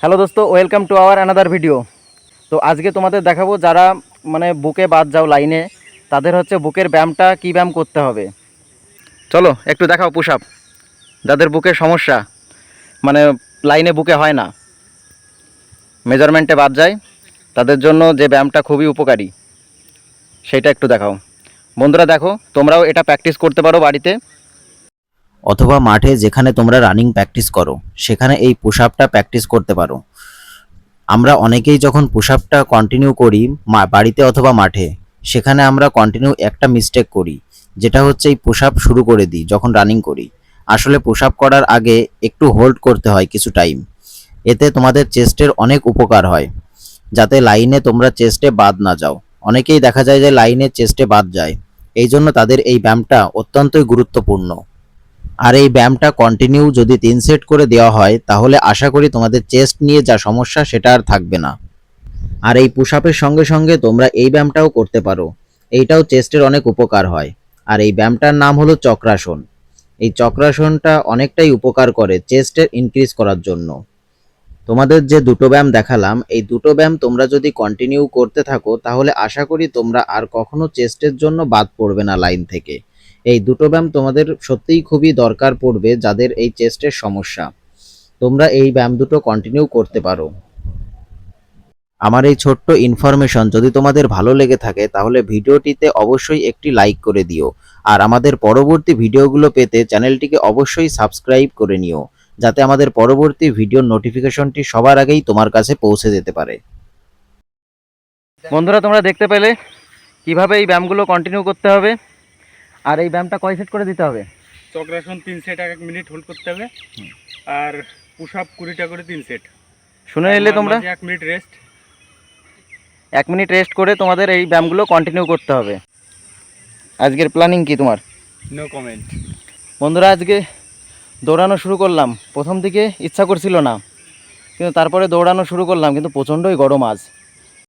Hello দোস্ত, welcome to our another video. তো আজকে তোমাদের দেখাবো যারা মানে বুকে বাদ যাও লাইনে, তাদের হচ্ছে বুকের ব্যায়ামটা কী ব্যায়াম করতে হবে। চলো একটু দেখাও পুশ আপ। যাদের বুকের সমস্যা, মানে লাইনে বুকে হয় না, মেজারমেন্টে বাদ যায়, তাদের জন্য যে ব্যায়ামটা খুবই উপকারী সেটা একটু দেখাও। বন্ধুরা দেখো, তোমরাও এটা প্র্যাকটিস করতে পারো বাড়িতে, অথবা মাঠে যেখানে তোমরা রানিং প্র্যাকটিস করো সেখানে এই পুশ আপটা প্র্যাকটিস করতে পারো। আমরা অনেকেই যখন পুশ আপটা কন্টিনিউ করি বাড়িতে অথবা মাঠে, সেখানে আমরা কন্টিনিউ একটা মিস্টেক করি, যেটা হচ্ছে এই পুশ আপ শুরু করে দিই যখন রানিং করি। আসলে পুশ আপ করার আগে একটু হোল্ড করতে হয় কিছু টাইম। এতে তোমাদের চেস্টের অনেক উপকার হয়, যাতে লাইনে তোমরা চেস্টে বাদ না যাও। অনেকেই দেখা যায় যে লাইনে চেস্টে বাদ যায়, এই জন্য তাদের এই ব্যায়ামটা অত্যন্তই গুরুত্বপূর্ণ। আর এই ব্যায়ামটা কন্টিনিউ যদি 3 সেট করে দেওয়া হয়, তাহলে আশা করি তোমাদের চেস্ট নিয়ে যা সমস্যা সেটা আর থাকবে না। আর এই পুশ আপের সঙ্গে সঙ্গে তোমরা এই ব্যায়ামটাও করতে পারো, এইটাও চেস্টের অনেক উপকার হয়। আর এই ব্যায়ামটার নাম হলো চক্রাসন। এই চক্রাসনটা অনেকটাই উপকার করে চেস্টের ইনক্রিজ করার জন্য। তোমাদের যে দুটো ব্যায়াম দেখালাম, এই দুটো ব্যায়াম তোমরা যদি কন্টিনিউ করতে থাকো, তাহলে আশা করি তোমরা আর কখনো চেস্টের জন্য বাদ পড়বে না লাইন থেকে। এই দুটো ব্যায়াম তোমাদের সত্যিই খুবই দরকার পড়বে যাদের এই চেস্টের সমস্যা। তোমরা এই ব্যায়াম দুটো কন্টিনিউ করতে পারো। আমার এই ছোট্ট ইনফরমেশন যদি তোমাদের ভালো লেগে থাকে, তাহলে ভিডিওটিতে অবশ্যই একটি লাইক করে দিও। আর আমাদের পরবর্তী ভিডিওগুলো পেতে চ্যানেলটিকে অবশ্যই সাবস্ক্রাইব করে নিও, যাতে আমাদের পরবর্তী ভিডিওর নোটিফিকেশনটি সবার আগেই তোমার কাছে পৌঁছে যেতে পারে। বন্ধুরা তোমরা দেখতে পেলে কিভাবে এই ব্যায়ামগুলো কন্টিনিউ করতে হবে। আর এই ব্যায়ামটা কয় সেট করে দিতে হবে? চক্রাসন 3 সেট 1 মিনিট হোল্ড করতে হবে, আর পুশ আপ 20টা করে 3 সেট। শুনে নিলে তোমরা, 1 মিনিট রেস্ট। 1 মিনিট রেস্ট করে তোমাদের এই ব্যায়ামগুলো কন্টিনিউ করতে হবে। আজকের প্ল্যানিং কি তোমার? No comment. বন্ধুরা আজকে দৌড়ানো শুরু করলাম, প্রথম দিকে ইচ্ছা করছিল না, কিন্তু তারপরে দৌড়ানো শুরু করলাম, কিন্তু প্রচণ্ডই গরম আজ।